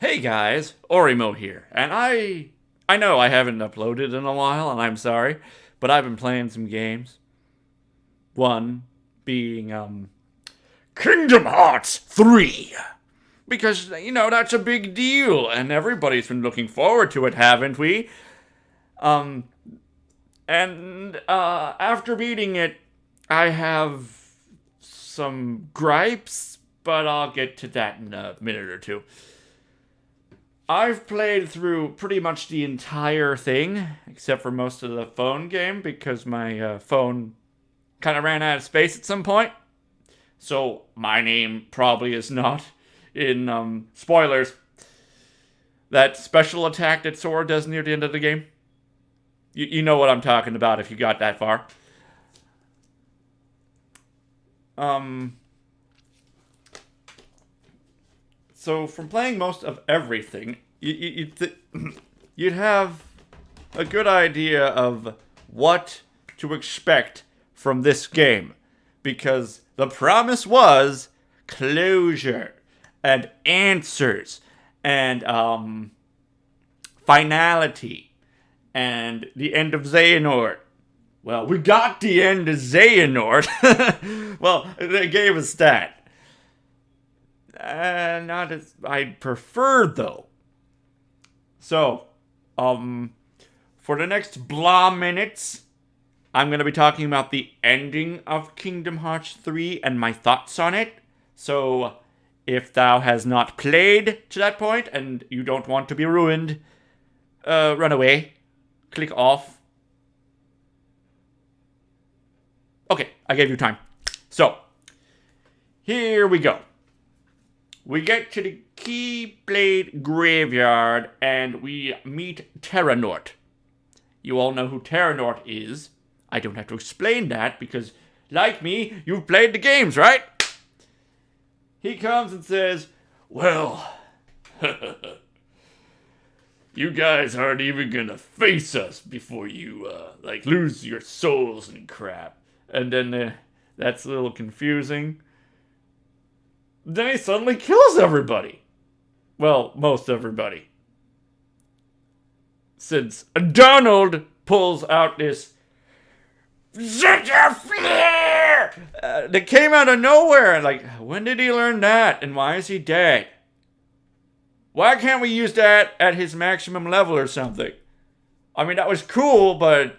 Hey guys, Oreimo here, and I know I haven't uploaded in a while, and I'm sorry, but I've been playing some games. One being Kingdom Hearts 3. Because that's a big deal, and everybody's been looking forward to it, haven't we? Um and after beating it, I have some gripes, but I'll get to that in a minute or two. I've played through pretty much the entire thing, except for most of the phone game, because my phone kind of ran out of space at some point. So my name probably is not in, spoilers, that special attack that Sora does near the end of the game. You know what I'm talking about if you got that far. So from playing most of everything, you'd have a good idea of what to expect from this game, because the promise was closure and answers and finality and the end of Xehanort. Well, we got the end of Xehanort. Well, they gave us that. Not as I'd prefer, though. So, for the next blah minutes, I'm going to be talking about the ending of Kingdom Hearts 3 and my thoughts on it. So, if thou has not played to that point and you don't want to be ruined, run away. Click off. Okay, I gave you time. So, here we go. We get to the Keyblade Graveyard, and we meet Terranort. You all know who Terranort is. I don't have to explain that, because, like me, you've played the games, right? He comes and says, well, you guys aren't even gonna face us before you, lose your souls and crap. And then, that's a little confusing. Then he suddenly kills everybody. Well, most everybody. Since Donald pulls out this flare that came out of nowhere. Like, when did he learn that? And why is he dead? Why can't we use that at his maximum level or something? I mean, that was cool, but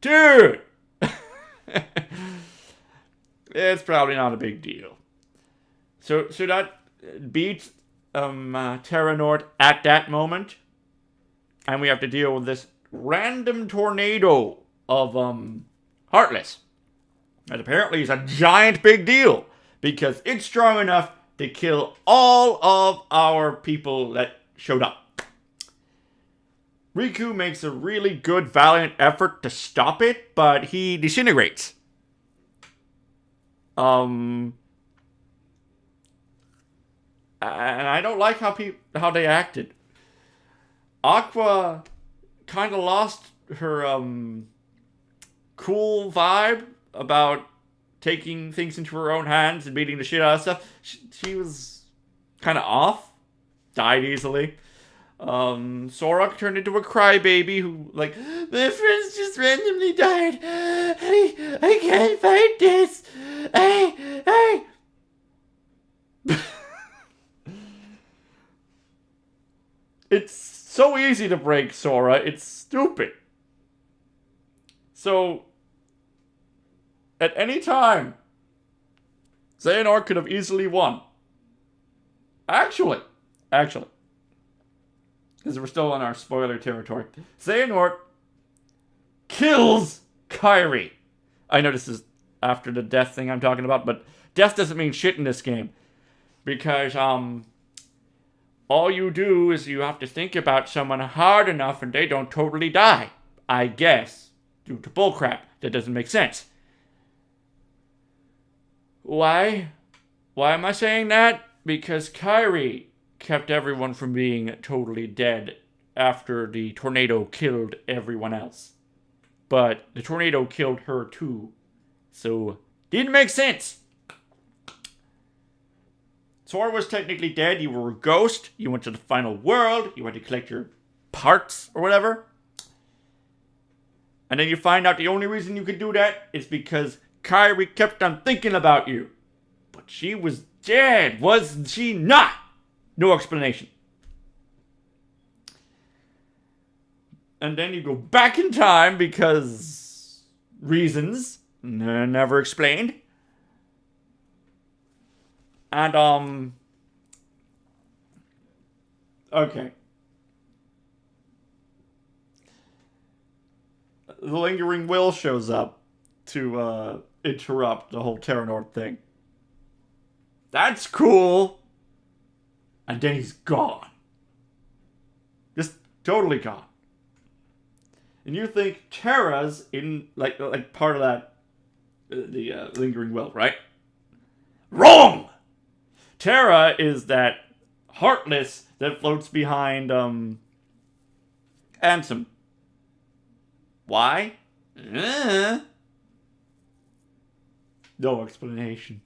dude, it's probably not a big deal. So that beats Terranort at that moment, and we have to deal with this random tornado of Heartless. And apparently it's a giant big deal, because it's strong enough to kill all of our people that showed up. Riku makes a really good, valiant effort to stop it, but he disintegrates. And I don't like how they acted. Aqua kind of lost her cool vibe about taking things into her own hands and beating the shit out of stuff. She was kind of off. Died easily. Sora turned into a crybaby who, like, my friends just randomly died. I can't fight this. Hey. It's so easy to break Sora. It's stupid. So, at any time, Xehanort could have easily won. Actually, because we're still on our spoiler territory, Xehanort kills Kairi. I know this is after the death thing I'm talking about, but death doesn't mean shit in this game. Because, all you do is you have to think about someone hard enough and they don't totally die. I guess. Due to bullcrap. That doesn't make sense. Why? Why am I saying that? Because Kairi kept everyone from being totally dead after the tornado killed everyone else. But the tornado killed her too. So, didn't make sense. Sora was technically dead. You were a ghost. You went to the final world. You had to collect your parts or whatever. And then you find out the only reason you could do that is because Kairi kept on thinking about you. But she was dead, was she not? No explanation. And then you go back in time because reasons never explained. And okay. The Lingering Will shows up to interrupt the whole Terranort thing. That's cool. And then he's gone. Just totally gone. And you think Terra's in like part of that the Lingering Will, right? Wrong. Terra is that Heartless that floats behind Ansem. Why? No explanation.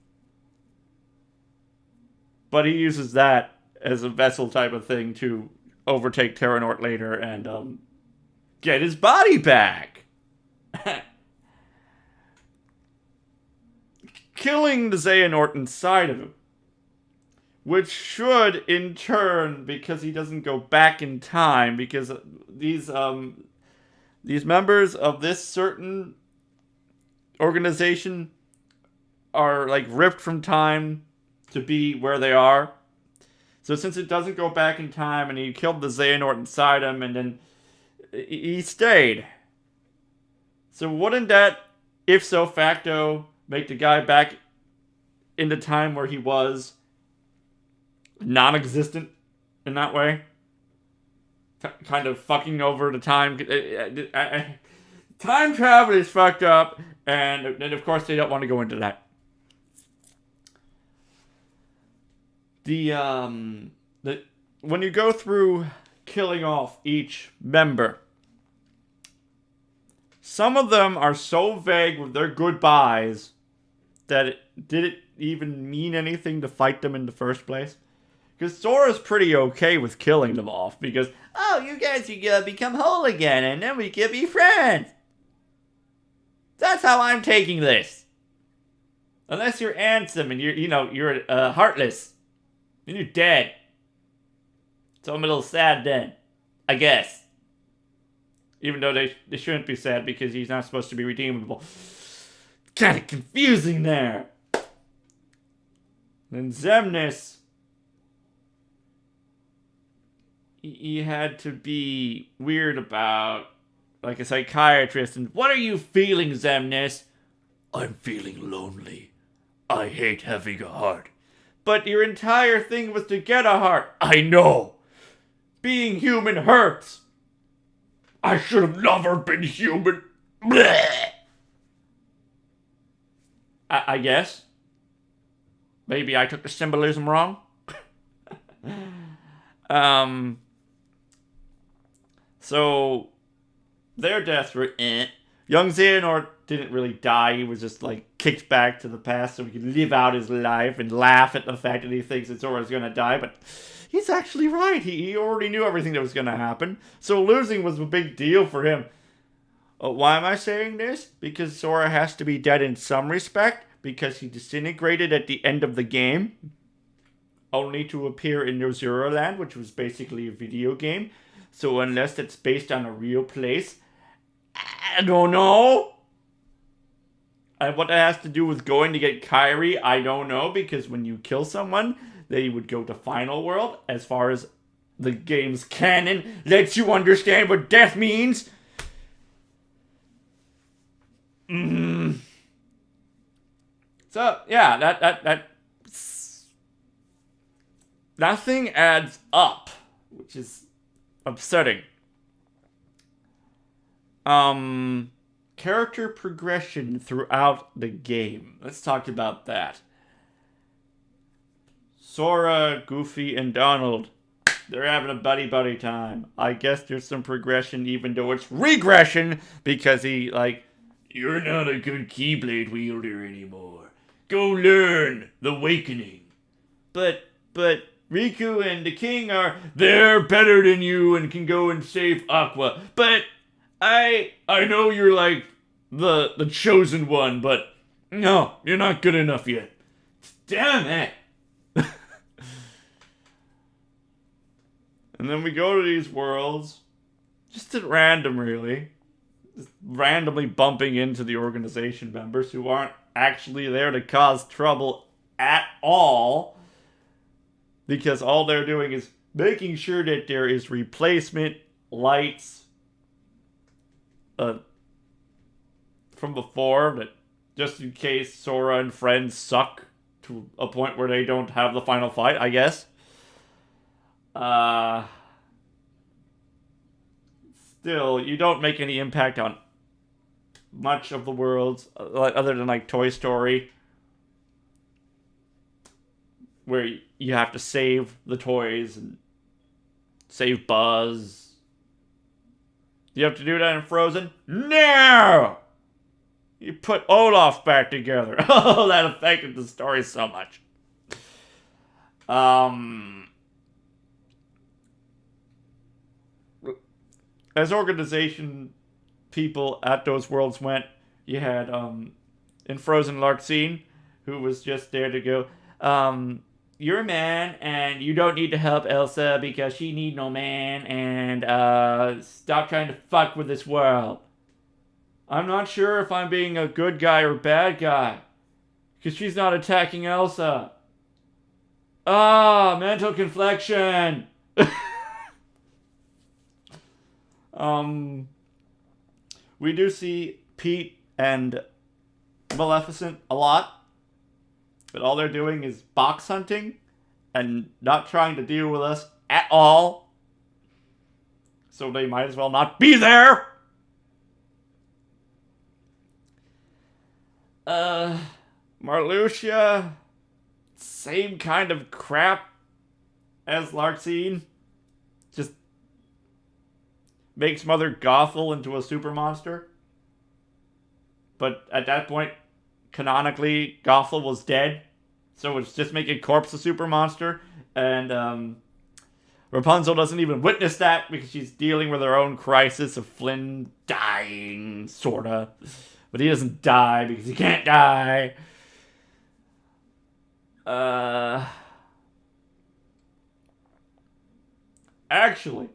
But he uses that as a vessel type of thing to overtake Terranort later and get his body back. Killing the Xehanort inside of him. Which should, in turn, because he doesn't go back in time, because these members of this certain organization are like ripped from time to be where they are. So since it doesn't go back in time and he killed the Xehanort inside him and then he stayed. So wouldn't that, if so facto, make the guy back in the time where he was non-existent in that way? Kind of fucking over the time. Time travel is fucked up, and of course they don't want to go into that. When you go through killing off each member, some of them are so vague with their goodbyes that did it even mean anything to fight them in the first place? Because Sora's pretty okay with killing them off because, oh, you guys can become whole again and then we can be friends. That's how I'm taking this. Unless you're Ansem and you're heartless. And you're dead. So I'm a little sad then. I guess. Even though they shouldn't be sad because he's not supposed to be redeemable. Kind of confusing there. Then Xemnas, he had to be weird about, like a psychiatrist, and what are you feeling, Xemnas? I'm feeling lonely. I hate having a heart. But your entire thing was to get a heart. I know. Being human hurts. I should have never been human. Blech. I guess. Maybe I took the symbolism wrong. So their deaths were Young Xehanort didn't really die. He was just like kicked back to the past so he could live out his life and laugh at the fact that he thinks that Zora's gonna die, but he's actually right. He already knew everything that was gonna happen. So losing was a big deal for him. Why am I saying this? Because Zora has to be dead in some respect, because he disintegrated at the end of the game, only to appear in New Zero Land, which was basically a video game. So unless it's based on a real place, I don't know. And what that has to do with going to get Kairi, I don't know, because when you kill someone, they would go to Final World, as far as the game's canon lets you understand what death means. So, yeah, that nothing adds up, which is upsetting. Character progression throughout the game. Let's talk about that. Sora, Goofy, and Donald, they're having a buddy time. I guess there's some progression, even though it's regression, because he, like, you're not a good Keyblade wielder anymore. Go learn the Awakening. But but Riku and the king they're better than you and can go and save Aqua. But I know you're like the chosen one, but no, you're not good enough yet. Damn it. And then we go to these worlds, just at random, really. Just randomly bumping into the organization members who aren't actually there to cause trouble at all. Because all they're doing is making sure that there is replacement lights from before, that just in case Sora and friends suck to a point where they don't have the final fight, I guess. Still, you don't make any impact on much of the world other than like Toy Story, where you have to save the toys and save Buzz. Do you have to do that in Frozen? No! You put Olaf back together. Oh, that affected the story so much. As organization people at those worlds went, you had, in Frozen, Larxene, who was just there to go, you're a man, and you don't need to help Elsa because she need no man, and, stop trying to fuck with this world. I'm not sure if I'm being a good guy or bad guy, because she's not attacking Elsa. Mental conflection! We do see Pete and Maleficent a lot, but all they're doing is box hunting and not trying to deal with us at all. So they might as well not be there. Marluxia, same kind of crap as Larxene. Just makes Mother Gothel into a super monster. But at that point, canonically, Gothel was dead. So it's just making Corpse a super monster. And Rapunzel doesn't even witness that because she's dealing with her own crisis of Flynn dying, sorta. But he doesn't die because he can't die. Actually,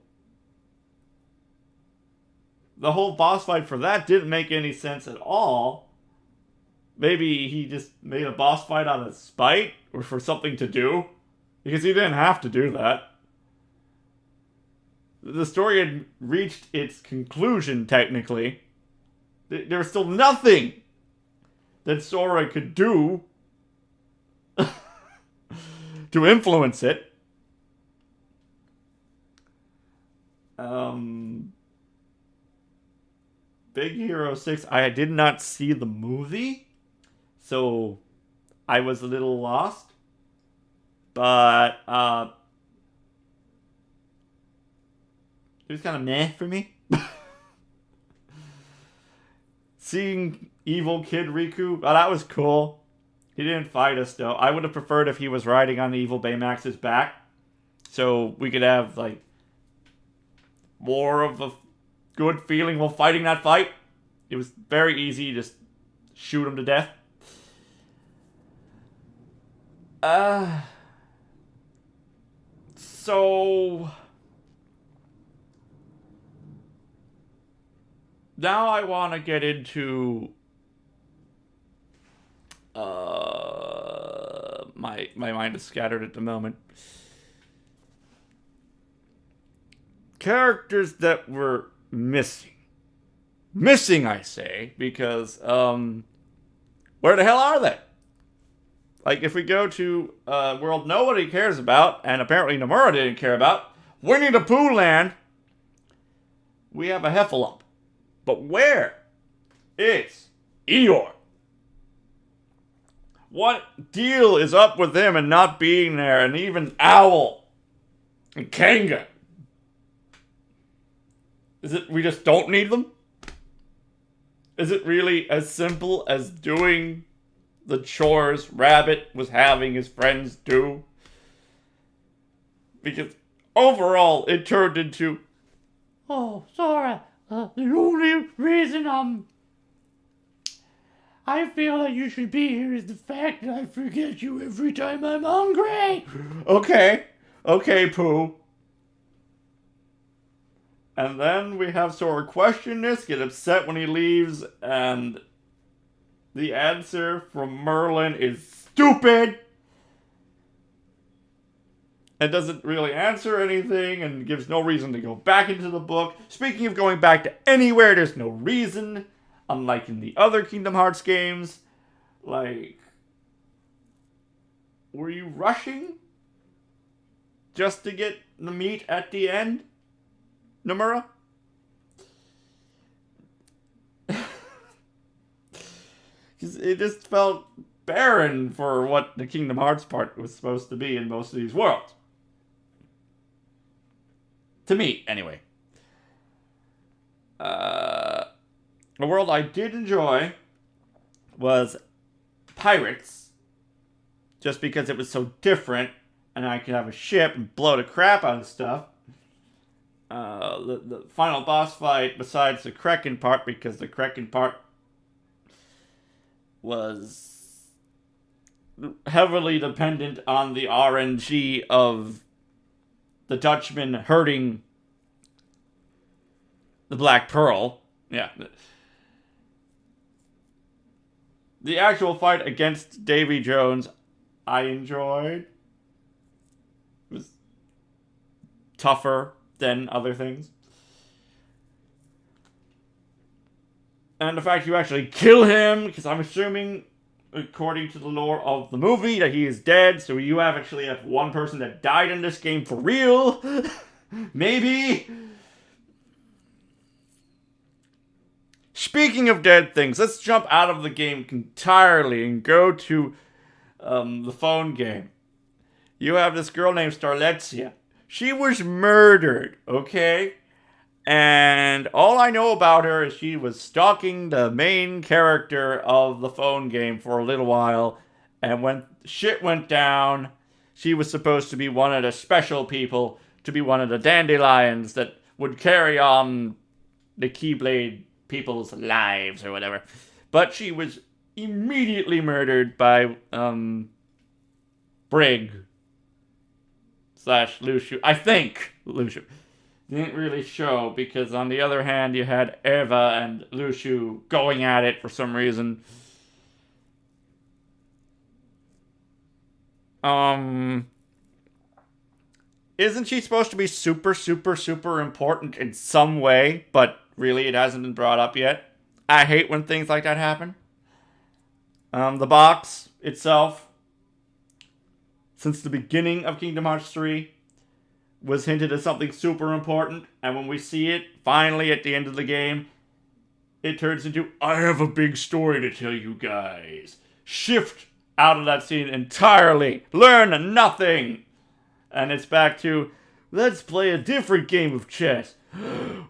the whole boss fight for that didn't make any sense at all. Maybe he just made a boss fight out of spite or for something to do, because he didn't have to do that. The story had reached its conclusion, technically. There was still nothing that Sora could do to influence it. Big Hero 6, I did not see the movie, so I was a little lost. But it was kind of meh for me. Seeing evil Kid Riku, oh, that was cool. He didn't fight us, though. I would have preferred if he was riding on the evil Baymax's back, so we could have, like, more of a good feeling while fighting that fight. It was very easy to just shoot him to death. So now I want to get into my mind is scattered at the moment. Characters that were missing. Missing, I say, because where the hell are they? Like, if we go to a world nobody cares about, and apparently Nomura didn't care about, Winnie the Pooh Land, we have a Heffalump. But where is Eeyore? What deal is up with him and not being there, and even Owl and Kanga? Is it we just don't need them? Is it really as simple as doing the chores Rabbit was having his friends do? Because overall, it turned into, oh, Sora, the only reason I feel that you should be here is the fact that I forget you every time I'm hungry. Okay, Pooh. And then we have Sora question this, get upset when he leaves, and the answer from Merlin is stupid. It doesn't really answer anything and gives no reason to go back into the book. Speaking of going back to anywhere, there's no reason. Unlike in the other Kingdom Hearts games. Like, were you rushing just to get the meat at the end, Nomura? Because it just felt barren for what the Kingdom Hearts part was supposed to be in most of these worlds. To me, anyway. A world I did enjoy was Pirates. Just because it was so different, and I could have a ship and blow the crap out of stuff. The final boss fight, besides the Kraken part, because the Kraken part was heavily dependent on the RNG of the Dutchman hurting the Black Pearl. Yeah. The actual fight against Davy Jones, I enjoyed. It was tougher than other things. And the fact you actually kill him, because I'm assuming, according to the lore of the movie, that he is dead, so you actually have one person that died in this game for real. Maybe. Speaking of dead things, let's jump out of the game entirely and go to the phone game. You have this girl named Starletzia. She was murdered, okay? And all I know about her is she was stalking the main character of the phone game for a little while. And when shit went down, she was supposed to be one of the special people, to be one of the dandelions that would carry on the Keyblade people's lives or whatever. But she was immediately murdered by Brig / Lucio. I think Lucio. Didn't really show, because on the other hand you had Eva and Lucio going at it for some reason. Isn't she supposed to be super, super, super important in some way, but really it hasn't been brought up yet? I hate when things like that happen. The box itself, since the beginning of Kingdom Hearts 3, was hinted as something super important, and when we see it, finally at the end of the game, it turns into, I have a big story to tell you guys. Shift out of that scene entirely. Learn nothing. And it's back to, let's play a different game of chess.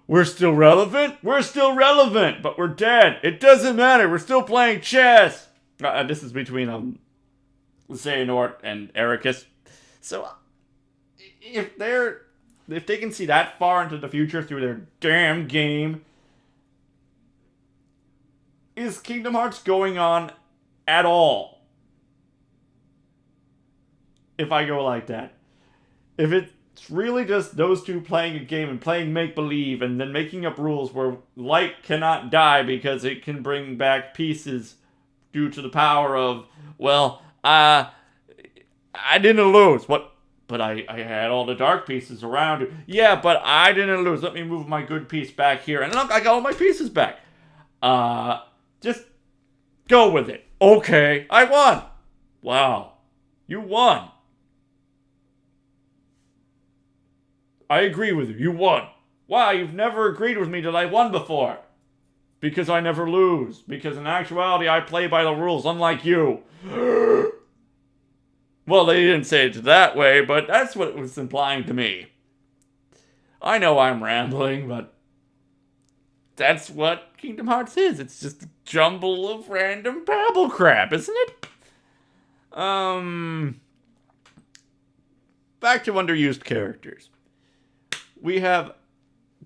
We're still relevant? We're still relevant, but we're dead. It doesn't matter, we're still playing chess. This is between Xehanort and Ericus. So, if they can see that far into the future through their damn game, is Kingdom Hearts going on at all? If I go like that. If it's really just those two playing a game and playing make-believe and then making up rules where light cannot die because it can bring back pieces due to the power of, well, I didn't lose. What? But I had all the dark pieces around you. Yeah, but I didn't lose. Let me move my good piece back here. And look, I got all my pieces back. Just go with it. Okay, I won. Wow, you won. I agree with you. You won. Wow, you've never agreed with me that I won before. Because I never lose. Because in actuality, I play by the rules, unlike you. Well, they didn't say it that way, but that's what it was implying to me. I know I'm rambling, but that's what Kingdom Hearts is. It's just a jumble of random babble crap, isn't it? But back to underused characters. We have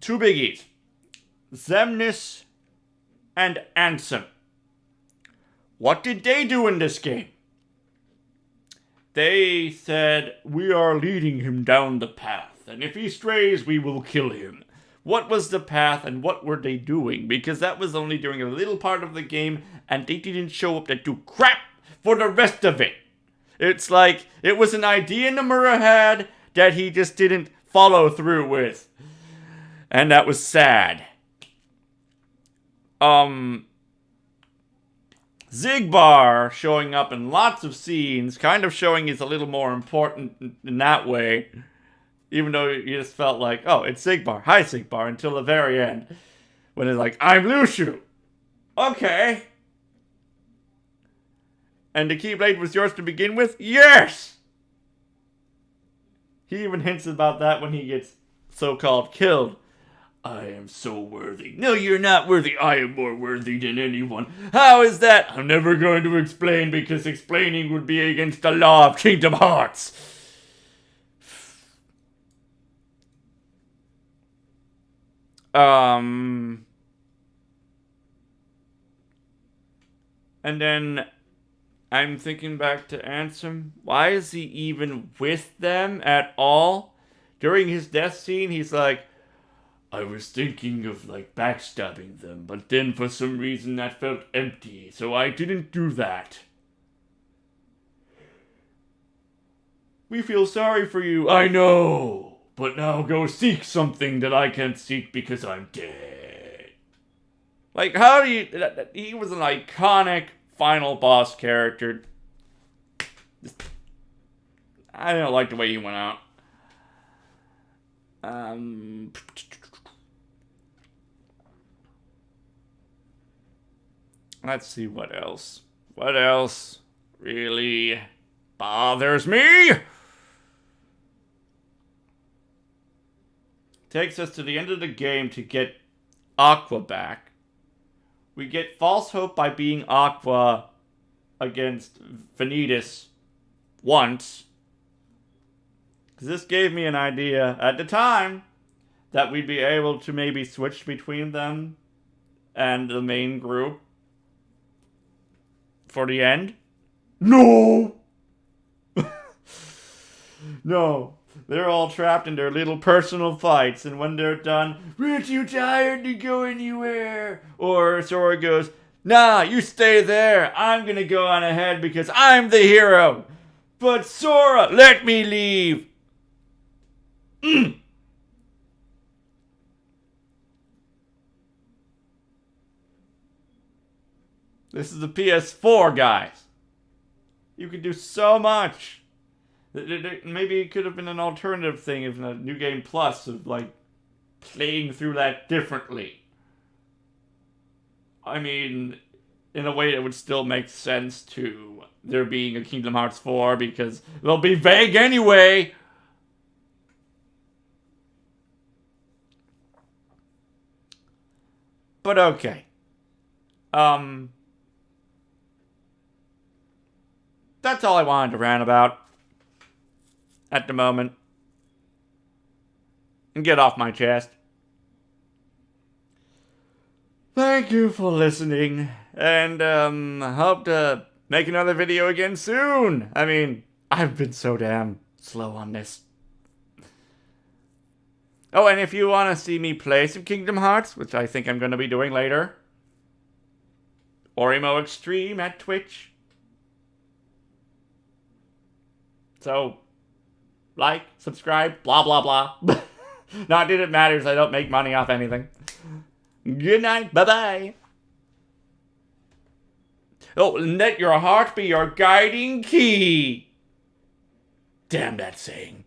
two biggies. Xemnas and Ansem. What did they do in this game? They said, we are leading him down the path, and if he strays, we will kill him. What was the path, and what were they doing? Because that was only during a little part of the game, and they didn't show up to do crap for the rest of it. It's like, it was an idea Nomura had that he just didn't follow through with. And that was sad. Xigbar showing up in lots of scenes, kind of showing he's a little more important in that way. Even though you just felt like, oh, it's Xigbar. Hi, Xigbar, until the very end. When it's like, I'm Lushu. Okay. And the Keyblade was yours to begin with? Yes! He even hints about that when he gets so-called killed. I am so worthy. No, you're not worthy. I am more worthy than anyone. How is that? I'm never going to explain because explaining would be against the law of Kingdom Hearts. And then I'm thinking back to Ansem. Why is he even with them at all? During his death scene, he's like, I was thinking of, like, backstabbing them, but then for some reason that felt empty, so I didn't do that. We feel sorry for you, I know, but now go seek something that I can't seek because I'm dead. Like, how do you... He was an iconic final boss character. I don't like the way he went out. Let's see what else. What else really bothers me? Takes us to the end of the game to get Aqua back. We get false hope by being Aqua against Vanitas once. Because this gave me an idea at the time that we'd be able to maybe switch between them and the main group for the end. No! No. They're all trapped in their little personal fights, and when they're done, we're too tired to go anywhere. Or Sora goes, nah, you stay there. I'm gonna go on ahead because I'm the hero. But Sora, let me leave. This is the PS4, guys. You could do so much. Maybe it could have been an alternative thing of a New Game Plus of, like, playing through that differently. I mean, in a way that would still make sense to there being a Kingdom Hearts 4 because they'll be vague anyway. But okay. That's all I wanted to rant about at the moment. And get off my chest. Thank you for listening. And, hope to make another video again soon. I mean, I've been so damn slow on this. Oh, and if you want to see me play some Kingdom Hearts, which I think I'm going to be doing later, Oreimo Extreme at Twitch. So, like, subscribe, blah, blah, blah. Not that it matters, I don't make money off anything. Good night, bye-bye. Oh, let your heart be your guiding key. Damn that saying.